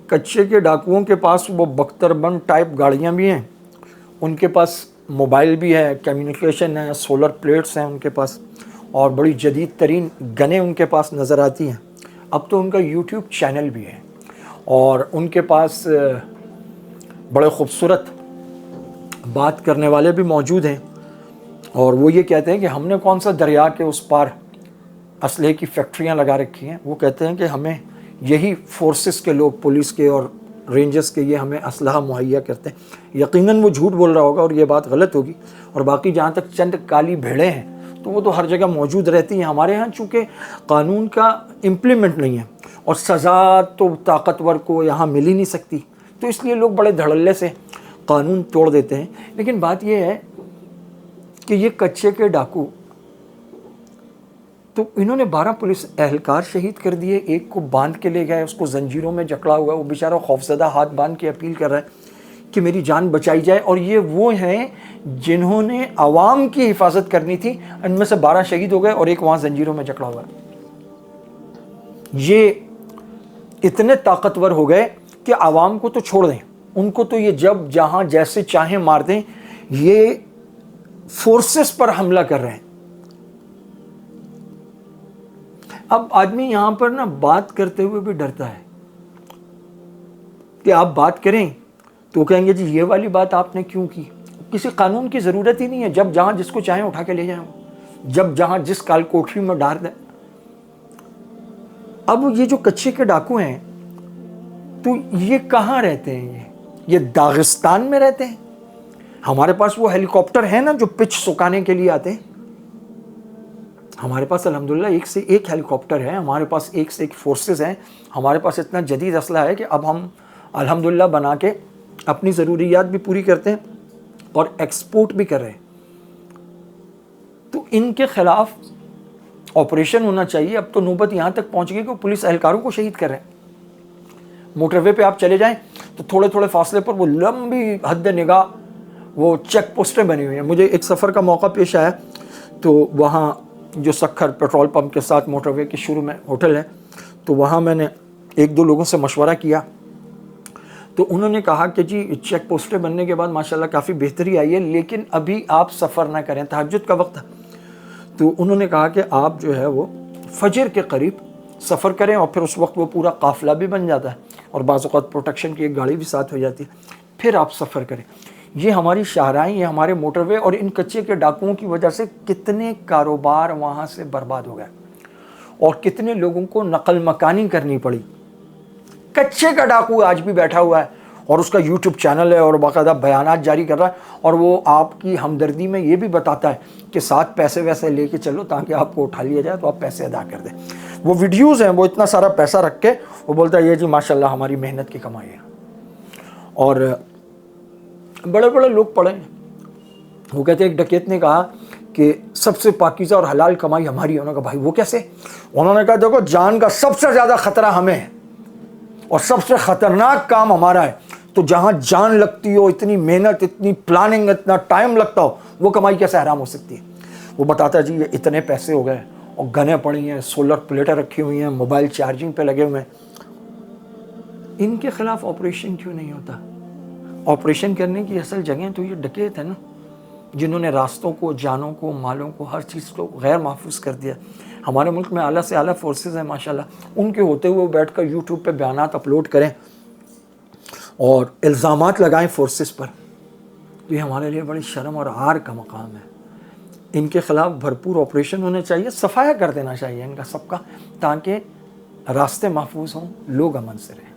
کچے کے ڈاکوؤں کے پاس وہ بختربند ٹائپ گاڑیاں بھی ہیں، ان کے پاس موبائل بھی ہے، کمیونیکیشن ہے، سولر پلیٹس ہیں ان کے پاس، اور بڑی جدید ترین گنیں ان کے پاس نظر آتی ہیں۔ اب تو ان کا یوٹیوب چینل بھی ہے، اور ان کے پاس بڑے خوبصورت بات کرنے والے بھی موجود ہیں، اور وہ یہ کہتے ہیں کہ ہم نے کون سا دریا کے اس پار اسلحے کی فیکٹریاں لگا رکھی ہیں۔ وہ کہتے ہیں کہ ہمیں یہی فورسز کے لوگ، پولیس کے اور رینجرز کے، یہ ہمیں اسلحہ مہیا کرتے ہیں۔ یقیناً وہ جھوٹ بول رہا ہوگا اور یہ بات غلط ہوگی، اور باقی جہاں تک چند کالی بھیڑیں ہیں تو وہ تو ہر جگہ موجود رہتی ہیں۔ ہمارے ہاں چونکہ قانون کا امپلیمنٹ نہیں ہے اور سزا تو طاقتور کو یہاں مل ہی نہیں سکتی، تو اس لیے لوگ بڑے دھڑلے سے قانون توڑ دیتے ہیں۔ لیکن بات یہ ہے کہ یہ کچے کے ڈاکو، تو انہوں نے 12 پولیس اہلکار شہید کر دیے، ایک کو باندھ کے لے گئے، اس کو زنجیروں میں جکڑا ہوا ہے، وہ بیچارہ خوفزدہ ہاتھ باندھ کے اپیل کر رہا ہے کہ میری جان بچائی جائے۔ اور یہ وہ ہیں جنہوں نے عوام کی حفاظت کرنی تھی، ان میں سے 12 شہید ہو گئے اور ایک وہاں زنجیروں میں جکڑا ہوا ہے۔ یہ اتنے طاقتور ہو گئے کہ عوام کو تو چھوڑ دیں، ان کو تو یہ جب جہاں جیسے چاہیں مار دیں، یہ فورسز پر حملہ کر رہے ہیں۔ اب آدمی یہاں پر نا بات کرتے ہوئے بھی ڈرتا ہے کہ آپ بات کریں تو کہیں گے جی یہ والی بات آپ نے کیوں کی؟ کسی قانون کی ضرورت ہی نہیں ہے، جب جہاں جس کو چاہیں اٹھا کے لے جائیں، جب جہاں جس کال کوٹری میں ڈال دیں۔ اب یہ جو کچے کے ڈاکو ہیں تو یہ کہاں رہتے ہیں؟ یہ داغستان میں رہتے ہیں۔ ہمارے پاس وہ ہیلی کاپٹر ہیں نا جو پچ سکانے کے لیے آتے ہیں، ہمارے پاس الحمدللہ ایک سے ایک ہیلی کاپٹر ہے، ہمارے پاس ایک سے ایک فورسز ہیں، ہمارے پاس اتنا جدید اسلحہ ہے کہ اب ہم الحمدللہ بنا کے اپنی ضروریات بھی پوری کرتے ہیں اور ایکسپورٹ بھی کر رہے ہیں۔ تو ان کے خلاف آپریشن ہونا چاہیے۔ اب تو نوبت یہاں تک پہنچ گئی کہ پولیس اہلکاروں کو شہید کر رہے ہیں۔ موٹر وے پہ آپ چلے جائیں تو تھوڑے تھوڑے فاصلے پر وہ لمبی حد نگاہ وہ چیک پوسٹیں بنی ہوئی ہیں۔ مجھے ایک سفر کا موقع پیش آیا تو وہاں جو سکھر پیٹرول پمپ کے ساتھ موٹر وے کے شروع میں ہوٹل ہے، تو وہاں میں نے ایک دو لوگوں سے مشورہ کیا، تو انہوں نے کہا کہ جی چیک پوسٹیں بننے کے بعد ماشاءاللہ کافی بہتری آئی ہے، لیکن ابھی آپ سفر نہ کریں، تہجد کا وقت ہے۔ تو انہوں نے کہا کہ آپ جو ہے وہ فجر کے قریب سفر کریں، اور پھر اس وقت وہ پورا قافلہ بھی بن جاتا ہے اور بعض اوقات پروٹیکشن کی ایک گاڑی بھی ساتھ ہو جاتی ہے، پھر آپ سفر کریں۔ یہ ہماری شاہراہیں، یہ ہمارے موٹر وے اور ان کچے کے ڈاکوؤں کی وجہ سے کتنے کاروبار وہاں سے برباد ہو گئے اور کتنے لوگوں کو نقل مکانی کرنی پڑی۔ کچے کا ڈاکو آج بھی بیٹھا ہوا ہے اور اس کا یوٹیوب چینل ہے اور باقاعدہ بیانات جاری کر رہا ہے، اور وہ آپ کی ہمدردی میں یہ بھی بتاتا ہے کہ ساتھ پیسے ویسے لے کے چلو تاکہ آپ کو اٹھا لیا جائے تو آپ پیسے ادا کر دیں۔ وہ ویڈیوز ہیں، وہ اتنا سارا پیسہ رکھ کے وہ بولتا ہے یہ جی ماشاءاللہ ہماری محنت کی کمائی ہے۔ اور بڑے بڑے لوگ پڑھے ہیں، وہ کہتے ہیں ایک ڈکیت نے کہا کہ سب سے پاکیزہ اور حلال کمائی ہماری ہے۔ انہوں نے کہا بھائی وہ کیسے؟ انہوں نے کہا دیکھو جان کا سب سے زیادہ خطرہ ہمیں ہے اور سب سے خطرناک کام ہمارا ہے، تو جہاں جان لگتی ہو، اتنی محنت، اتنی پلاننگ، اتنا ٹائم لگتا ہو، وہ کمائی کیسے حرام ہو سکتی ہے؟ وہ بتاتا ہے جی یہ اتنے پیسے ہو گئے اور گنیں پڑی ہیں، سولر پلیٹیں رکھی ہوئی ہیں، موبائل چارجنگ پہ لگے ہوئے ہیں۔ ان کے خلاف آپریشن کیوں نہیں ہوتا؟ آپریشن کرنے کی اصل جگہیں تو یہ ڈکیت ہے نا، جنہوں نے راستوں کو، جانوں کو، مالوں کو، ہر چیز کو غیر محفوظ کر دیا۔ ہمارے ملک میں اعلیٰ سے اعلیٰ فورسز ہیں ماشاءاللہ، ان کے ہوتے ہوئے بیٹھ کر یوٹیوب پہ بیانات اپلوڈ کریں اور الزامات لگائیں فورسز پر، یہ ہمارے لیے بڑی شرم اور عار کا مقام ہے۔ ان کے خلاف بھرپور آپریشن ہونے چاہیے، صفایا کر دینا چاہیے ان کا سب کا، تاکہ راستے محفوظ ہوں، لوگ امن سے رہیں۔